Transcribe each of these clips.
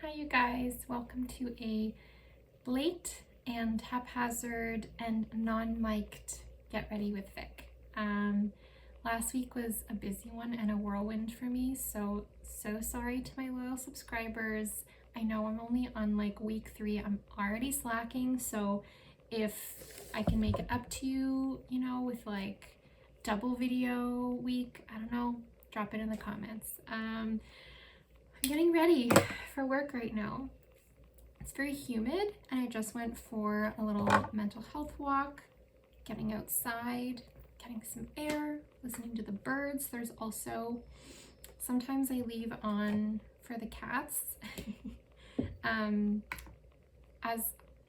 Hi you guys, welcome to a late and haphazard and non-mic'd Get Ready with Vic. Last week was a busy one and a whirlwind for me, so sorry to my loyal subscribers. I know I'm only on like week 3, I'm already slacking, so if I can make it up to you, with like double video week, I don't know, drop it in the comments. I'm getting ready for work right now. It's very humid and I just went for a little mental health walk, getting outside, getting some air, listening to the birds. There's also, sometimes I leave on for the cats. As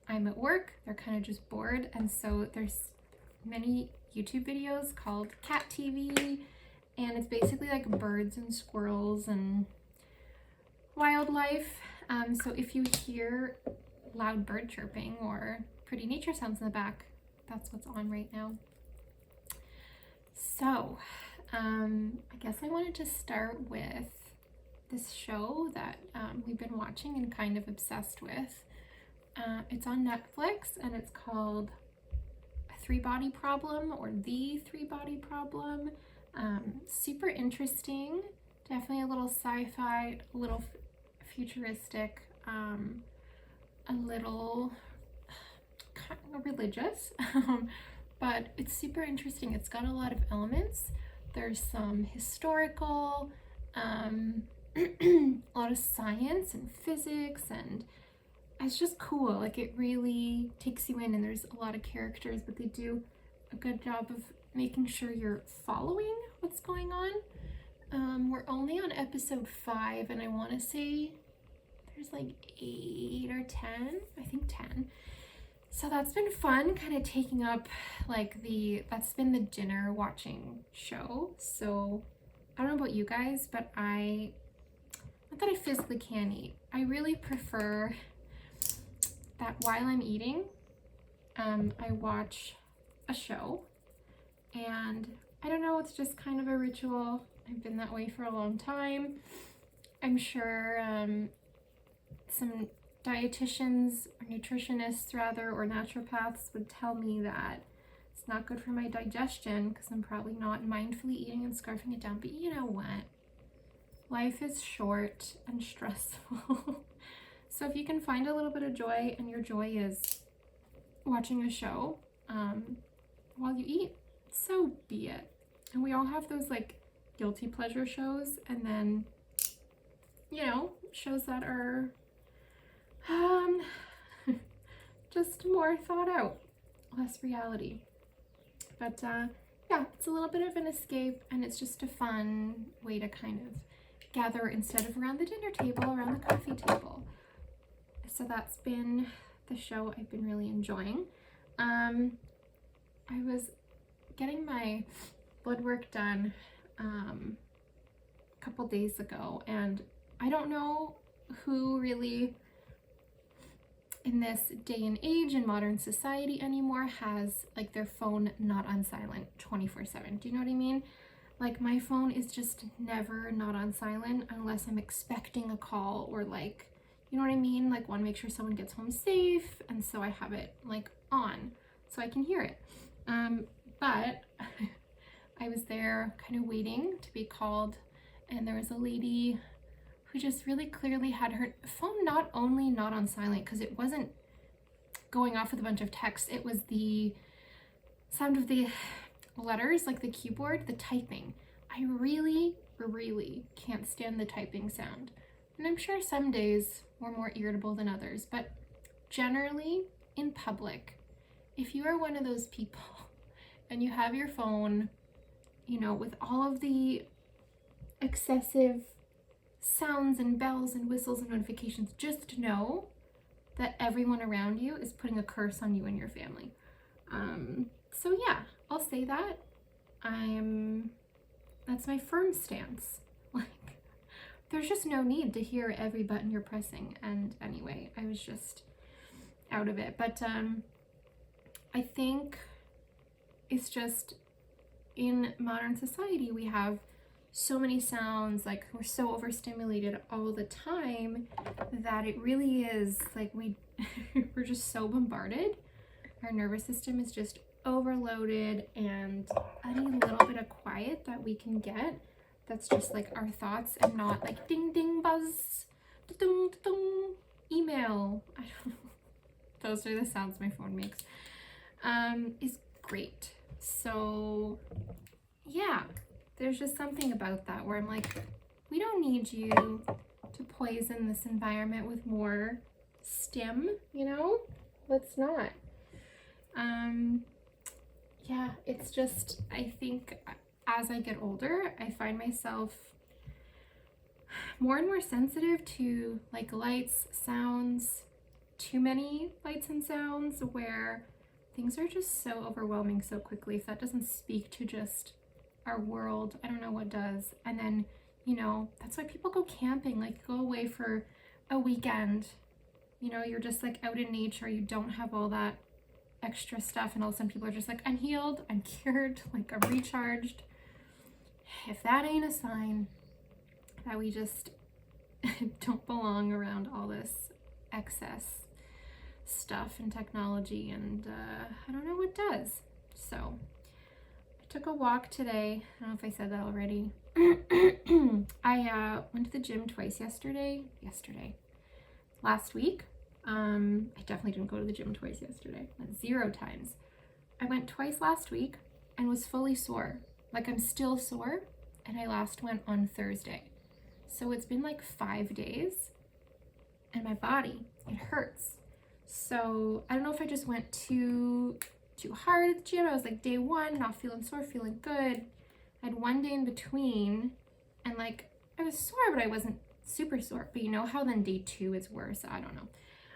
I'm at work, they're kind of just bored, and so there's many YouTube videos called Cat TV, and it's basically like birds and squirrels and wildlife. So if you hear loud bird chirping or pretty nature sounds in the back, that's what's on right now. So I guess I wanted to start with this show that we've been watching and kind of obsessed with. It's on Netflix and it's called Three Body Problem, or The Three Body Problem. Super interesting, definitely a little sci-fi, a little futuristic, a little kind of religious, but it's super interesting. It's got a lot of elements. There's some historical, a lot of science and physics, and it's just cool. Like, it really takes you in, and there's a lot of characters, but they do a good job of making sure you're following what's going on. We're only on episode 5, and I want to say there's like 8 or 10, I think 10. So that's been fun, kind of taking up like that's been the dinner watching show. So I don't know about you guys, but not that I physically can't eat, I really prefer that while I'm eating, I watch a show, and I don't know, it's just kind of a ritual. I've been that way for a long time. I'm sure some dietitians or nutritionists rather, or naturopaths would tell me that it's not good for my digestion because I'm probably not mindfully eating and scarfing it down. But you know what? Life is short and stressful. So if you can find a little bit of joy, and your joy is watching a show while you eat, so be it. And we all have those like guilty pleasure shows, and then shows that are just more thought out, less reality. But yeah, it's a little bit of an escape, and it's just a fun way to kind of gather instead of around the dinner table, around the coffee table. So that's been the show I've been really enjoying. I was getting my blood work done a couple days ago, and I don't know who really in this day and age in modern society anymore has like their phone not on silent 24/7. Do you know what I mean? Like, my phone is just never not on silent unless I'm expecting a call, or like, you know what I mean? Like, want to make sure someone gets home safe, and so I have it like on so I can hear it. But I was there kind of waiting to be called, and there was a lady who just really clearly had her phone not only not on silent, because it wasn't going off with a bunch of text, it was the sound of the letters, like the keyboard, the typing. I really can't stand the typing sound, and I'm sure some days we're more irritable than others, but generally in public, if you are one of those people and you have your phone, with all of the excessive sounds and bells and whistles and notifications, just know that everyone around you is putting a curse on you and your family. So yeah, I'll say that. That's my firm stance. Like, there's just no need to hear every button you're pressing. And anyway, I was just out of it. But I think it's just, in modern society, we have so many sounds, like we're so overstimulated all the time that it really is like we're just so bombarded. Our nervous system is just overloaded, and any little bit of quiet that we can get that's just like our thoughts and not like ding ding buzz, ding ding email. I don't know. Those are the sounds my phone makes. Is great. So yeah, there's just something about that where I'm like, we don't need you to poison this environment with more stim, you know? Let's not. Yeah, it's just, I think as I get older, I find myself more and more sensitive to like lights, sounds, too many lights and sounds, where things are just so overwhelming so quickly. If that doesn't speak to just our world, I don't know what does. And then, you know, that's why people go camping, like go away for a weekend. You know, you're just like out in nature, you don't have all that extra stuff, and all of a sudden people are just like, I'm healed, I'm cured, like I'm recharged. If that ain't a sign that we just don't belong around all this excess stuff and technology, and I don't know what does. So I took a walk today. I don't know if I said that already. I went to the gym twice last week. I definitely didn't go to the gym twice yesterday. I went 0 times. I went twice last week and was fully sore. Like I'm still sore, and I last went on Thursday. So it's been like 5 days, and my body, it hurts. So I don't know if I just went too hard at the gym. I was like day 1, not feeling sore, feeling good. I had 1 day in between, and like I was sore, but I wasn't super sore. But you know how then day 2 is worse? I don't know.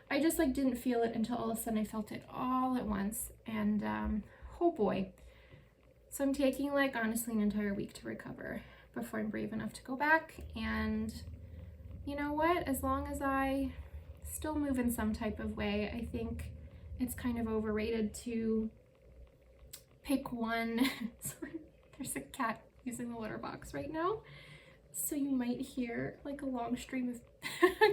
I just like didn't feel it until all of a sudden I felt it all at once, and oh boy. So I'm taking like honestly an entire week to recover before I'm brave enough to go back. And you know what, as long as I still move in some type of way, I think it's kind of overrated to pick one. Sorry, there's a cat using the litter box right now, so you might hear like a long stream of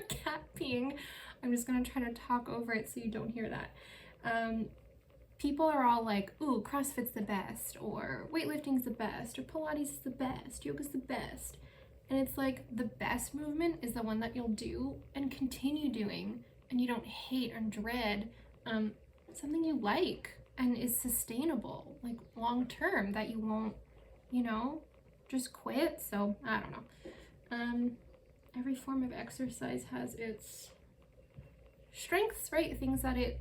cat peeing. I'm just gonna try to talk over it so you don't hear that. People are all like, ooh, CrossFit's the best, or weightlifting's the best, or Pilates is the best, yoga's the best. And it's like the best movement is the one that you'll do and continue doing, and you don't hate or dread. Something you like and is sustainable, like long term, that you won't, you know, just quit. So I don't know. Every form of exercise has its strengths, right? Things that it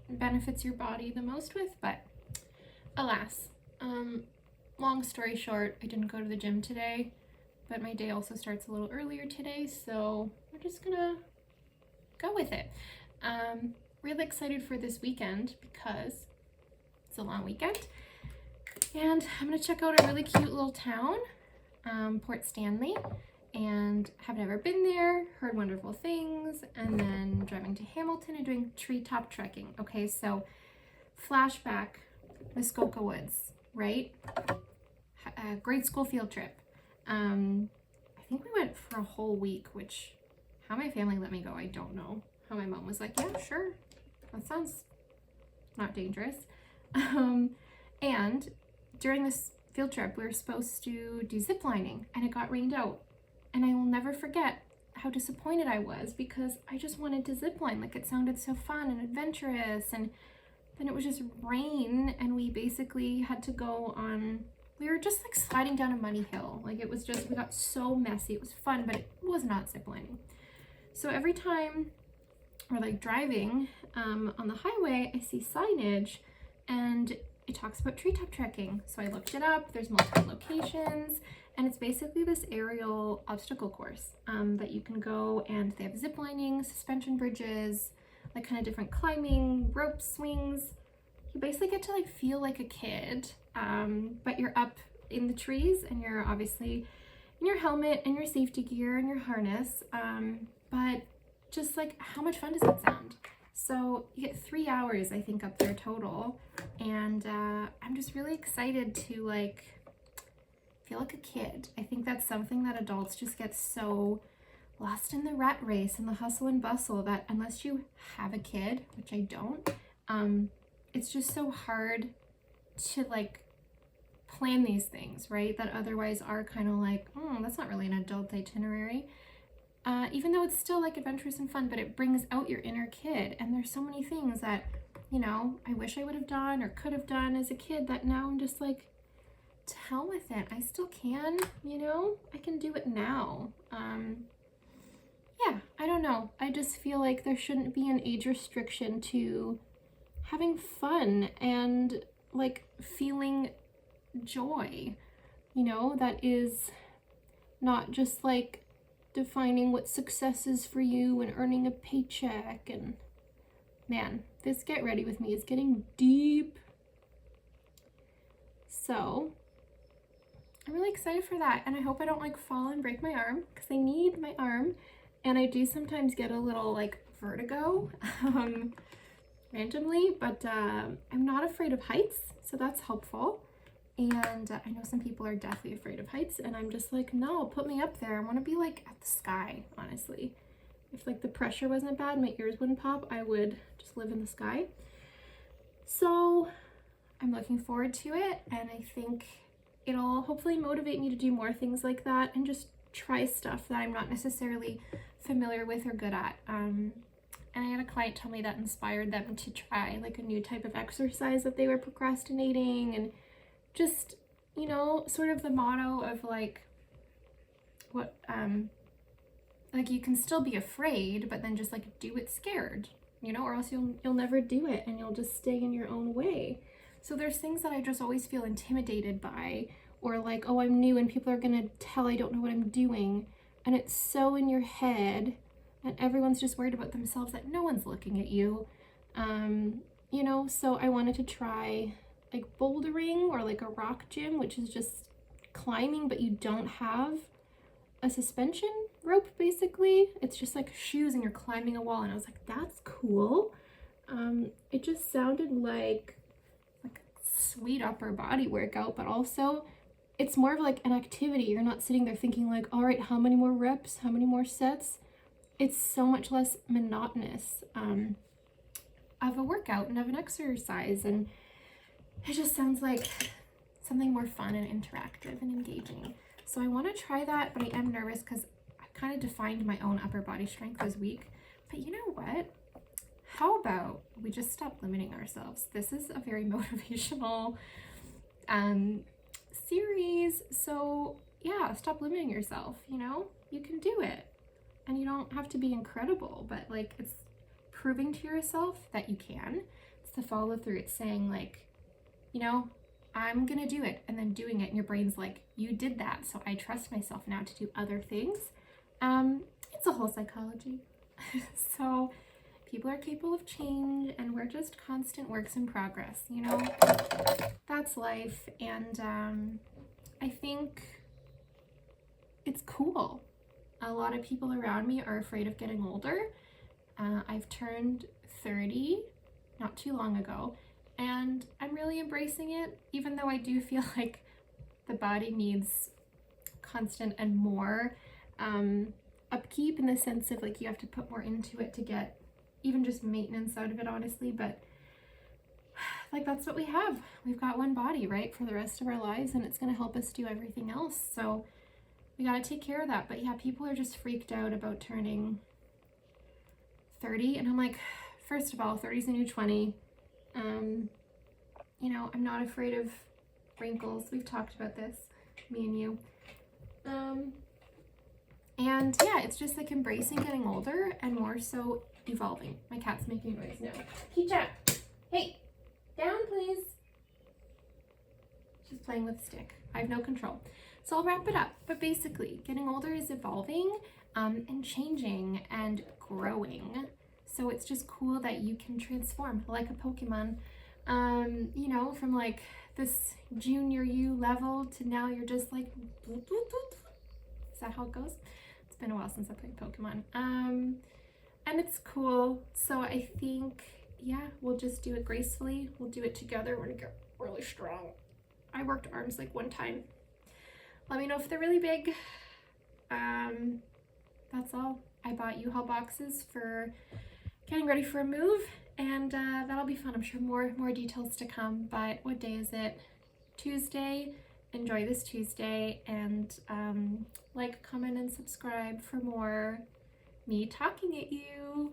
benefits your body the most with, but alas, long story short, I didn't go to the gym today, but my day also starts a little earlier today, so we're just gonna go with it. Really excited for this weekend because it's a long weekend, and I'm gonna check out a really cute little town, Port Stanley, and have never been there, heard wonderful things, and then driving to Hamilton and doing treetop trekking. Okay, so flashback, Muskoka Woods, right? A grade school field trip. I think we went for a whole week, which how my family let me go, I don't know. How my mom was like, yeah, sure, that sounds not dangerous. And during this field trip, we were supposed to do zip lining, and it got rained out. And I will never forget how disappointed I was, because I just wanted to zip line. Like, it sounded so fun and adventurous, and then it was just rain, and we basically had to go on, we were just like sliding down a muddy hill. Like, it was just, we got so messy. It was fun, but it was not zip lining. So every time we're like driving on the highway, I see signage, and it talks about treetop trekking. So I looked it up. There's multiple locations, and it's basically this aerial obstacle course that you can go, and they have zip lining, suspension bridges, like kind of different climbing, rope swings. You basically get to like feel like a kid, but you're up in the trees, and you're obviously in your helmet and your safety gear and your harness. But just like, how much fun does that sound? So you get 3 hours, I think, up there total, and I'm just really excited to like feel like a kid. I think that's something that adults just get so lost in the rat race and the hustle and bustle that unless you have a kid, which I don't, it's just so hard to like plan these things, right? That otherwise are kind of like, that's not really an adult itinerary. Even though it's still like adventurous and fun, but it brings out your inner kid. And there's so many things that, you know, I wish I would have done or could have done as a kid that now I'm just like, to hell with it. I still can, you know, I can do it now. Yeah, I don't know. I just feel like there shouldn't be an age restriction to having fun and like feeling joy, you know, that is not just like defining what success is for you and earning a paycheck. And man, this Get Ready With Me is getting deep. So I'm really excited for that, and I hope I don't like fall and break my arm because I need my arm, and I do sometimes get a little like vertigo randomly, but I'm not afraid of heights, so that's helpful. And I know some people are deathly afraid of heights, and I'm just like, no, put me up there. I want to be like at the sky, honestly. If like the pressure wasn't bad, my ears wouldn't pop, I would just live in the sky. So I'm looking forward to it, and I think it'll hopefully motivate me to do more things like that and just try stuff that I'm not necessarily familiar with or good at. And I had a client tell me that inspired them to try like a new type of exercise that they were procrastinating, and just, you know, sort of the motto of like what like you can still be afraid, but then just like do it scared, you know, or else you'll never do it and you'll just stay in your own way. So there's things that I just always feel intimidated by, or like, oh, I'm new and people are gonna tell I don't know what I'm doing, and it's so in your head and everyone's just worried about themselves that no one's looking at you. You know, so I wanted to try like bouldering or like a rock gym, which is just climbing, but you don't have a suspension rope basically. It's just like shoes and you're climbing a wall, and I was like, that's cool. It just sounded like a sweet upper body workout, but also it's more of like an activity. You're not sitting there thinking like, all right, how many more reps, how many more sets? It's so much less monotonous of a workout and of an exercise, and it just sounds like something more fun and interactive and engaging. So I want to try that, but I am nervous because I kind of defined my own upper body strength this week. But you know what? How about we just stop limiting ourselves? This is a very motivational series. So yeah, stop limiting yourself, you know? You can do it. And you don't have to be incredible, but like it's proving to yourself that you can. It's the follow through. It's saying like, you know, I'm gonna do it, and then doing it, and your brain's like, you did that, so I trust myself now to do other things. It's a whole psychology. So people are capable of change, and we're just constant works in progress, you know? That's life, and I think it's cool. A lot of people around me are afraid of getting older. I've turned 30 not too long ago, and I'm really embracing it, even though I do feel like the body needs constant and more upkeep, in the sense of like you have to put more into it to get even just maintenance out of it, honestly. But like that's what we have. We've got one body, right, for the rest of our lives, and it's going to help us do everything else. So we got to take care of that. But yeah, people are just freaked out about turning 30, and I'm like, first of all, 30 is a new 20. You know, I'm not afraid of wrinkles. We've talked about this, me and you. And yeah, it's just like embracing getting older and more so evolving. My cat's making noise now. Keisha, hey, down please. She's playing with a stick. I have no control. So I'll wrap it up. But basically, getting older is evolving and changing and growing. So it's just cool that you can transform like a Pokemon, you know, from like this junior you level to now you're just like, bloop, bloop, bloop. Is that how it goes? It's been a while since I played Pokemon. And it's cool. So I think, yeah, we'll just do it gracefully. We'll do it together. We're gonna get really strong. I worked arms like one time. Let me know if they're really big. That's all. I bought U-Haul boxes for getting ready for a move, and that'll be fun. I'm sure more details to come. But what day is it? Tuesday. Enjoy this Tuesday, and like, comment, and subscribe for more me talking at you.